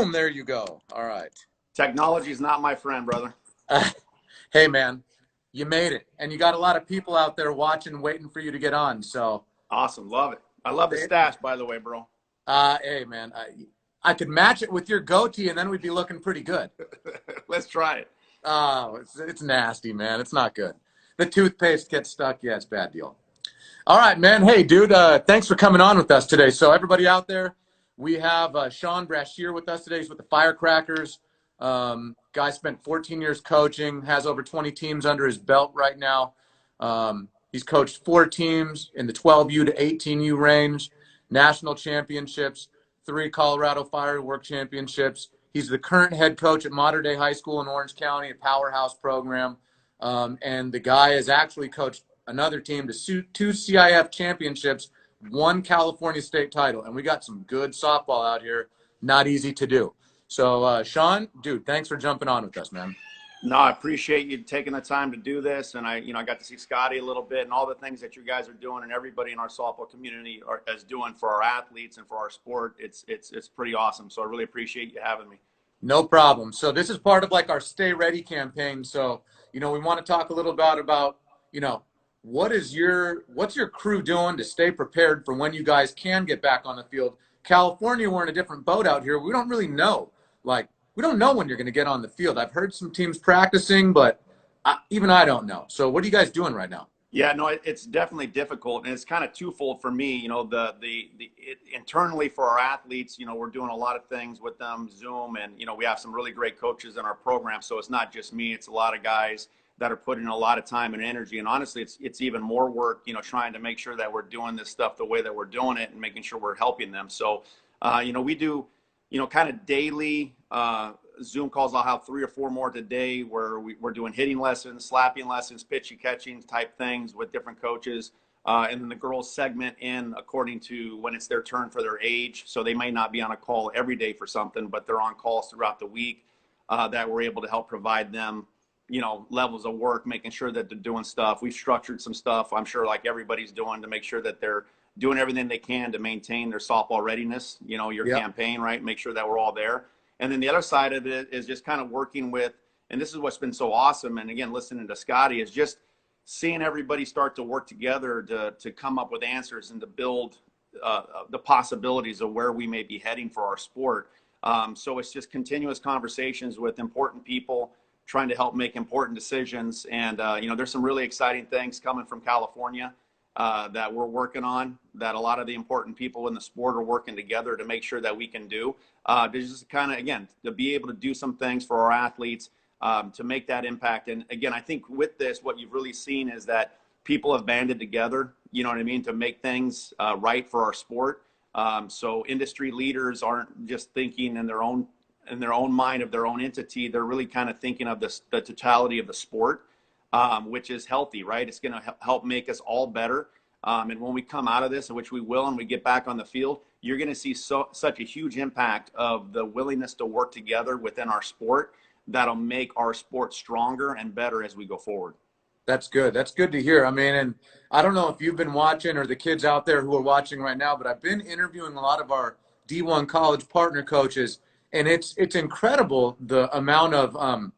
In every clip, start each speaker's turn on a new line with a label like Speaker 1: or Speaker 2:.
Speaker 1: Boom, there you go. All right.
Speaker 2: Technology is not my friend, brother.
Speaker 1: Hey, man, you made it. And you got a lot of people out there watching, waiting for you to get on. So,
Speaker 2: Awesome. Love it. I love the stash, by the way, bro.
Speaker 1: hey, man, I could match it with your goatee, and then we'd be looking pretty good.
Speaker 2: Let's try it.
Speaker 1: Oh, it's nasty, man. It's not good. The toothpaste gets stuck. Yeah, it's a bad deal. All right, man. Hey, dude, thanks for coming on with us today. So everybody out there, we have Sean Brashear with us today. He's with the Firecrackers. Guy spent 14 years coaching, has over 20 teams under his belt right now. He's coached 4 teams in the 12U to 18U range, national championships, 3 Colorado Firework championships. He's the current head coach at Mater Dei High School in Orange County, a powerhouse program. And the guy has actually coached another team to 2 CIF championships, 1 California state title. And we got some good softball out here. Not easy to do. So, Sean, dude, thanks for jumping on with us, man.
Speaker 2: No, I appreciate you taking the time to do this. And I got to see Scotty a little bit and all the things that you guys are doing and everybody in our softball community is doing for our athletes and for our sport. It's pretty awesome. So I really appreciate you having me.
Speaker 1: No problem. So this is part of like our Stay Ready campaign. So, we want to talk a little bit about, what's your crew doing to stay prepared for when you guys can get back on the field? California, we're in a different boat out here. We don't really know. We don't know when you're going to get on the field. I've heard some teams practicing, but even I don't know. So what are you guys doing right now?
Speaker 2: Yeah, no, it's definitely difficult, and it's kind of twofold for me. Internally for our athletes, we're doing a lot of things with them, Zoom, and we have some really great coaches in our program. So it's not just me; it's a lot of guys that are putting a lot of time and energy. And honestly, it's even more work, trying to make sure that we're doing this stuff the way that we're doing it and making sure we're helping them. So, we do, kind of daily Zoom calls. I'll have 3 or 4 more today where we're doing hitting lessons, slapping lessons, pitching, catching type things with different coaches. And then the girls segment in according to when it's their turn for their age. So they may not be on a call every day for something, but they're on calls throughout the week that we're able to help provide them, levels of work, making sure that they're doing stuff. We've structured some stuff, I'm sure, like everybody's doing, to make sure that they're doing everything they can to maintain their softball readiness, your campaign, right? Make sure that we're all there. And then the other side of it is just kind of working with, and this is what's been so awesome, and again, listening to Scotty, is just seeing everybody start to work together to come up with answers and to build the possibilities of where we may be heading for our sport. So it's just continuous conversations with important people, trying to help make important decisions. And, there's some really exciting things coming from California that we're working on, that a lot of the important people in the sport are working together to make sure that we can do. To just kind of, again, to be able to do some things for our athletes, to make that impact. And again, I think with this, what you've really seen is that people have banded together, to make things right for our sport. So industry leaders aren't just thinking in their own mind of their own entity. They're really kind of thinking of the totality of the sport, which is healthy, right? It's going to help make us all better. And when we come out of this, which we will, and we get back on the field, you're going to see such a huge impact of the willingness to work together within our sport that'll make our sport stronger and better as we go forward.
Speaker 1: That's good. That's good to hear. I mean, and I don't know if you've been watching or the kids out there who are watching right now, but I've been interviewing a lot of our D1 college partner coaches, and it's incredible the amount of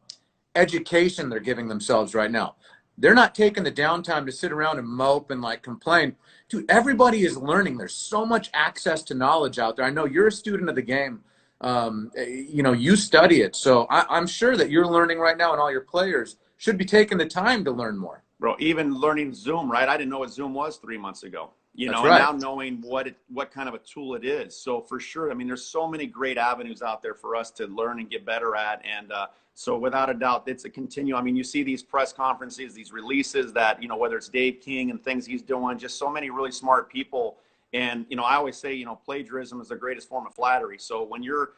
Speaker 1: education they're giving themselves right now. They're not taking the downtime to sit around and mope and complain. Dude, everybody is learning. There's so much access to knowledge out there. I know you're a student of the game. You study it. So I'm sure that you're learning right now, and all your players should be taking the time to learn more.
Speaker 2: Bro, even learning Zoom, right? I didn't know what Zoom was 3 months ago.
Speaker 1: That's
Speaker 2: and
Speaker 1: right.
Speaker 2: Now knowing what kind of a tool it is. So for sure, I mean, there's so many great avenues out there for us to learn and get better at. And so without a doubt, it's a continuum. I mean, you see these press conferences, these releases that, whether it's Dave King and things he's doing, just so many really smart people. And, I always say, plagiarism is the greatest form of flattery. So when you're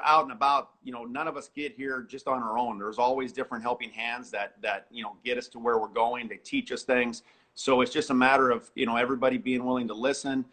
Speaker 2: out and about, none of us get here just on our own. There's always different helping hands that get us to where we're going. They teach us things. So it's just a matter of, everybody being willing to listen,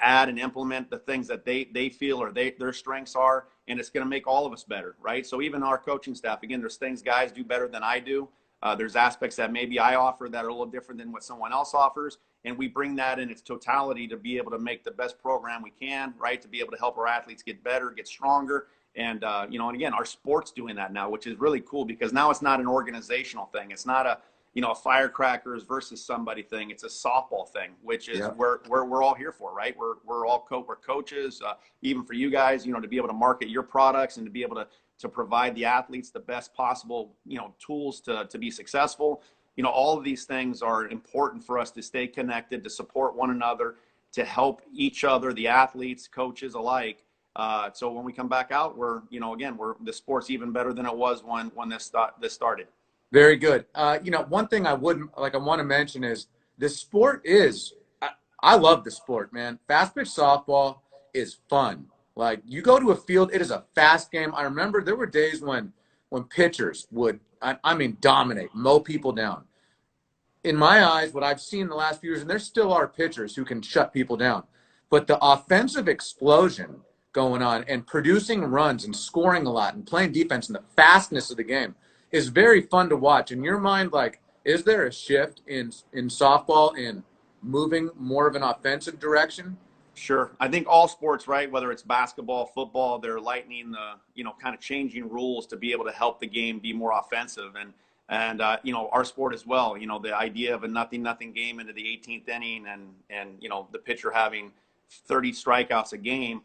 Speaker 2: add and implement the things that they feel or their strengths are, and it's going to make all of us better, right? So even our coaching staff, again, there's things guys do better than I do. There's aspects that maybe I offer that are a little different than what someone else offers, and we bring that in its totality to be able to make the best program we can, right? To be able to help our athletes get better, get stronger, You know, and again, our sport's doing that now, which is really cool because now it's not an organizational thing. It's not a, you know, a Firecrackers versus somebody thing. It's a softball thing, which is where we're all here for, right? We're all we're coaches, even for you guys, you know, to be able to market your products and to be able to provide the athletes the best possible, you know, tools to be successful. You know, all of these things are important for us to stay connected, to support one another, to help each other, the athletes, coaches alike. So when we come back out, we're, you know, again, the sport's even better than it was when this started.
Speaker 1: Very good. You know, one thing I want to mention is this sport is, I love the sport, man. Fast pitch softball is fun. Like, you go to a field, it is a fast game. I remember there were days when pitchers would, I mean, dominate, mow people down. In my eyes, what I've seen in the last few years, and there still are pitchers who can shut people down, but the offensive explosion going on and producing runs and scoring a lot and playing defense and the fastness of the game is very fun to watch. In your mind, like, is there a shift in softball in moving more of an offensive direction?
Speaker 2: Sure. I think all sports, right, whether it's basketball, football, they're lightening the, you know, kind of changing rules to be able to help the game be more offensive. And you know, our sport as well, you know, the idea of a nothing game into the 18th inning and you know, the pitcher having 30 strikeouts a game.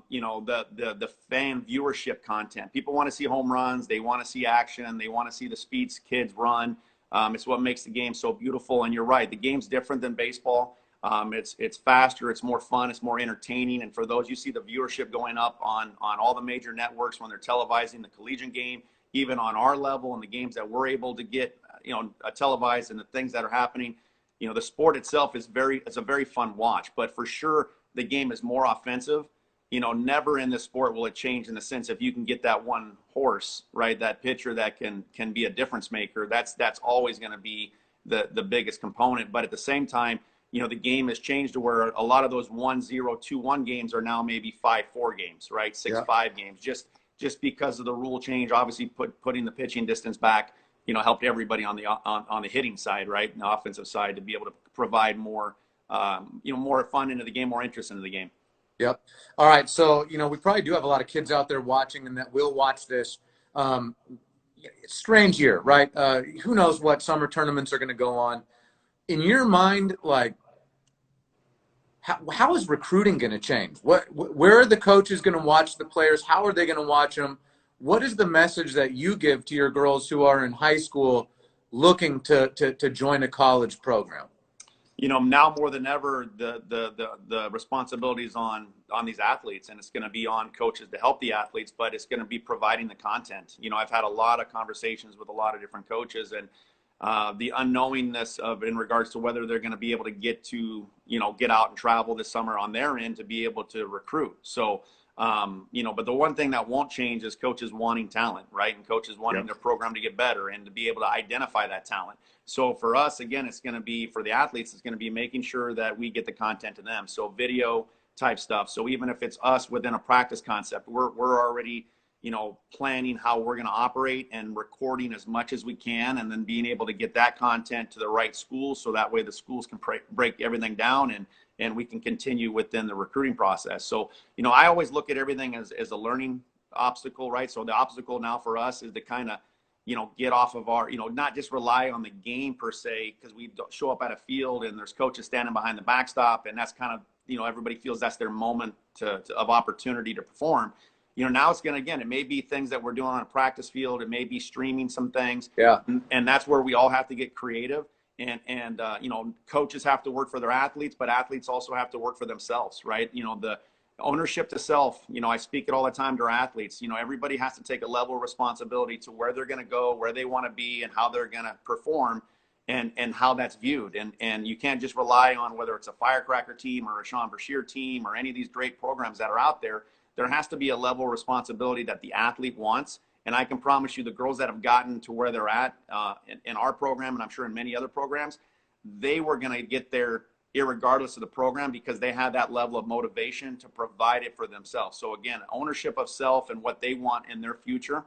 Speaker 2: You know, the fan viewership content. People want to see home runs. They want to see action. They want to see the speeds kids run. It's what makes the game so beautiful. And you're right, the game's different than baseball. It's faster. It's more fun. It's more entertaining. And for those, you see the viewership going up on all the major networks when they're televising the collegiate game, even on our level and the games that we're able to get, you know, televised and the things that are happening. You know, the sport itself is it's a very fun watch. But for sure, the game is more offensive. You know, never in this sport will it change in the sense if you can get that one horse, right, that pitcher that can be a difference maker, that's always going to be the biggest component. But at the same time, you know, the game has changed to where a lot of those 1-0, 2-1 games are now maybe 5-4 games, right, 6-5 games, just because of the rule change. Obviously, putting the pitching distance back, you know, helped everybody on the hitting side, right, the offensive side, to be able to provide more, you know, more fun into the game, more interest into the game.
Speaker 1: Yep. All right. So, you know, we probably do have a lot of kids out there watching and that will watch this. Strange year, right? Who knows what summer tournaments are going to go on. In your mind, like, how is recruiting going to change? Where are the coaches going to watch the players? How are they going to watch them? What is the message that you give to your girls who are in high school looking to join a college program?
Speaker 2: You know, now more than ever, the responsibilities on these athletes, and it's going to be on coaches to help the athletes, but it's going to be providing the content. You know, I've had a lot of conversations with a lot of different coaches, and the unknowingness of in regards to whether they're going to be able to get out and travel this summer on their end to be able to recruit. So, you know, but the one thing that won't change is coaches wanting talent, right? And coaches wanting their program to get better and to be able to identify that talent. So for us, again, it's going to be, for the athletes, it's going to be making sure that we get the content to them. So video type stuff. So even if it's us within a practice concept, we're already, you know, planning how we're going to operate and recording as much as we can, and then being able to get that content to the right schools. So that way the schools can break everything down and we can continue within the recruiting process. So, you know, I always look at everything as a learning obstacle, right? So the obstacle now for us is to kind of, you know, get off of our, you know, not just rely on the game per se, because we show up at a field and there's coaches standing behind the backstop, and that's kind of, you know, everybody feels that's their moment of opportunity to perform. You know, now it's going to, again, it may be things that we're doing on a practice field. It may be streaming some things.
Speaker 1: Yeah.
Speaker 2: And that's where we all have to get creative. And you know, coaches have to work for their athletes, but athletes also have to work for themselves, right? You know, the ownership to self, you know, I speak it all the time to our athletes. You know, everybody has to take a level of responsibility to where they're going to go, where they want to be, and how they're going to perform, and how that's viewed. And you can't just rely on whether it's a Firecracker team or a Sean Brashear team or any of these great programs that are out there. There has to be a level of responsibility that the athlete wants. And I can promise you, the girls that have gotten to where they're at in our program, and I'm sure in many other programs, they were going to get there irregardless of the program, because they had that level of motivation to provide it for themselves. So again, ownership of self and what they want in their future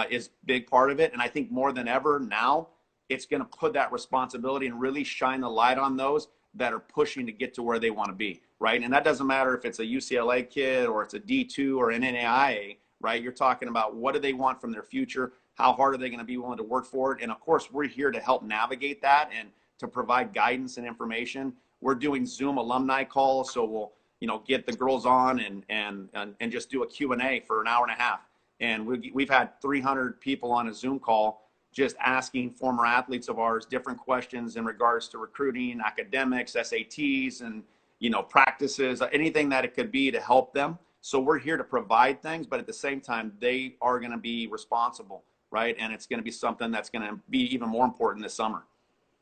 Speaker 2: is a big part of it. And I think more than ever now, it's going to put that responsibility and really shine the light on those that are pushing to get to where they want to be, right? And that doesn't matter if it's a UCLA kid or it's a D2 or an NAIA, right? You're talking about what do they want from their future? How hard are they going to be willing to work for it? And of course, we're here to help navigate that and to provide guidance and information. We're doing Zoom alumni calls, so we'll, you know, get the girls on and just do a Q&A for an hour and a half. And we've had 300 people on a Zoom call just asking former athletes of ours different questions in regards to recruiting, academics, SATs, and, you know, practices, anything that it could be to help them. So we're here to provide things, but at the same time, they are going to be responsible, right? And it's going to be something that's going to be even more important this summer.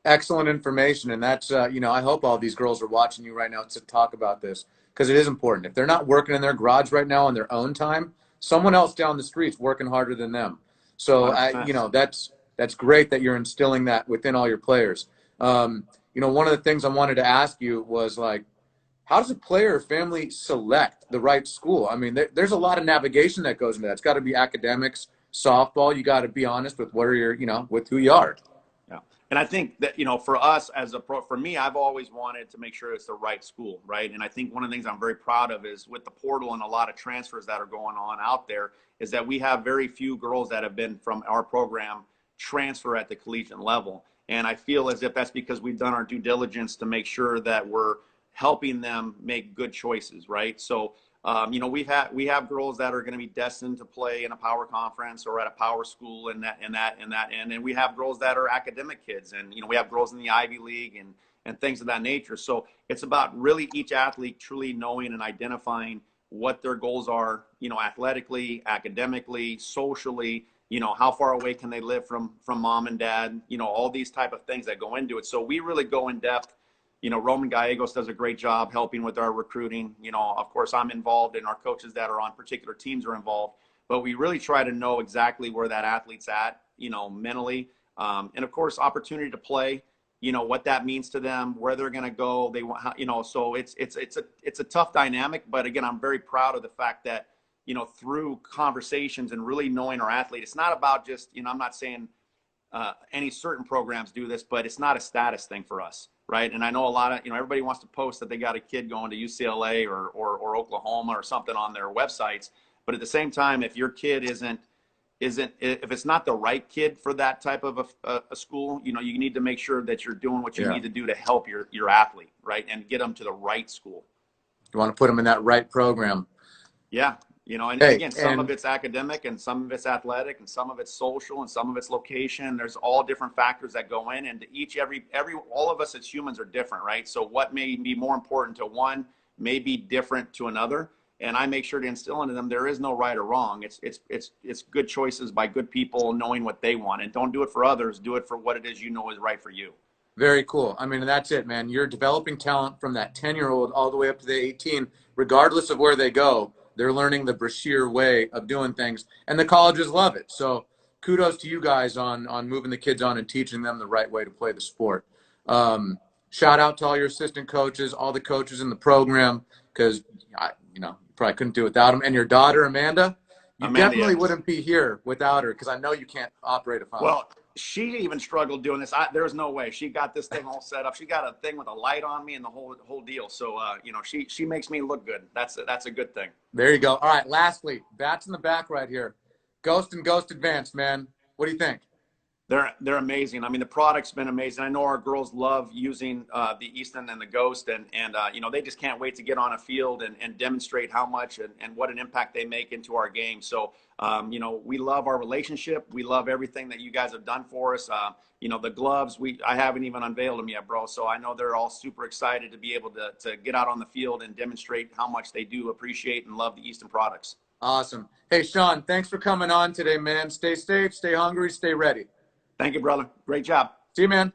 Speaker 1: Excellent information. And that's, you know, I hope all these girls are watching you right now to talk about this, because it is important. If they're not working in their garage right now on their own time, someone else down the street's working harder than them. So, you know, that's great that you're instilling that within all your players. You know, one of the things I wanted to ask you was, like, how does a player or family select the right school? I mean, there's a lot of navigation that goes into that. It's got to be academics, softball. You got to be honest with what are your, you know, with who you are.
Speaker 2: Yeah. And I think that, you know, for us as a pro, for me, I've always wanted to make sure it's the right school, right? And I think one of the things I'm very proud of is with the portal and a lot of transfers that are going on out there is that we have very few girls that have been from our program transfer at the collegiate level. And I feel as if that's because we've done our due diligence to make sure that we're helping them make good choices, right? So, you know, we have girls that are going to be destined to play in a power conference or at a power school and and we have girls that are academic kids, and, you know, we have girls in the Ivy League and things of that nature. So it's about really each athlete truly knowing and identifying what their goals are, you know, athletically, academically, socially, you know, how far away can they live from mom and dad, you know, all these type of things that go into it. So we really go in depth. You know, Roman Gallegos does a great job helping with our recruiting. You know, of course, I'm involved, and our coaches that are on particular teams are involved. But we really try to know exactly where that athlete's at, you know, mentally. And, of course, opportunity to play, you know, what that means to them, where they're going to go. They want, you know, so it's a tough dynamic. But, again, I'm very proud of the fact that, you know, through conversations and really knowing our athlete, it's not about just, you know, I'm not saying any certain programs do this, but it's not a status thing for us. Right. And I know a lot of, you know, everybody wants to post that they got a kid going to UCLA or Oklahoma or something on their websites. But at the same time, if your kid isn't, if it's not the right kid for that type of a school, you know, you need to make sure that you're doing what you need to do to help your athlete. Right. And get them to the right school.
Speaker 1: You want to put them in that right program.
Speaker 2: Yeah. You know, and again, some of it's academic and some of it's athletic and some of it's social and some of it's location. There's all different factors that go in, and all of us as humans are different, right? So what may be more important to one may be different to another. And I make sure to instill into them there is no right or wrong. It's good choices by good people knowing what they want, and don't do it for others. Do it for what it is you know is right for you.
Speaker 1: Very cool. I mean, that's it, man. You're developing talent from that 10-year-old all the way up to the 18, regardless of where they go. They're learning the Brashear way of doing things, and the colleges love it. So kudos to you guys on moving the kids on and teaching them the right way to play the sport. Shout out to all your assistant coaches, all the coaches in the program, because, you know, you probably couldn't do it without them. And your daughter, Amanda, definitely wouldn't be here without her, because I know you can't operate a phone.
Speaker 2: Well, she even struggled doing this. There's no way. She got this thing all set up. She got a thing with a light on me and the whole deal. So, you know, she makes me look good. That's a good thing.
Speaker 1: There you go. All right. Lastly, bats in the back right here. Ghost and Ghost Advanced, man. What do you think?
Speaker 2: They're amazing. I mean, the product's been amazing. I know our girls love using the Easton and the Ghost, and you know, they just can't wait to get on a field and demonstrate how much and what an impact they make into our game. So, you know, we love our relationship. We love everything that you guys have done for us. You know, the gloves, I haven't even unveiled them yet, bro. So I know they're all super excited to be able to get out on the field and demonstrate how much they do appreciate and love the Easton products.
Speaker 1: Awesome. Hey, Sean, thanks for coming on today, man. Stay safe, stay hungry, stay ready.
Speaker 2: Thank you, brother. Great job.
Speaker 1: See you, man.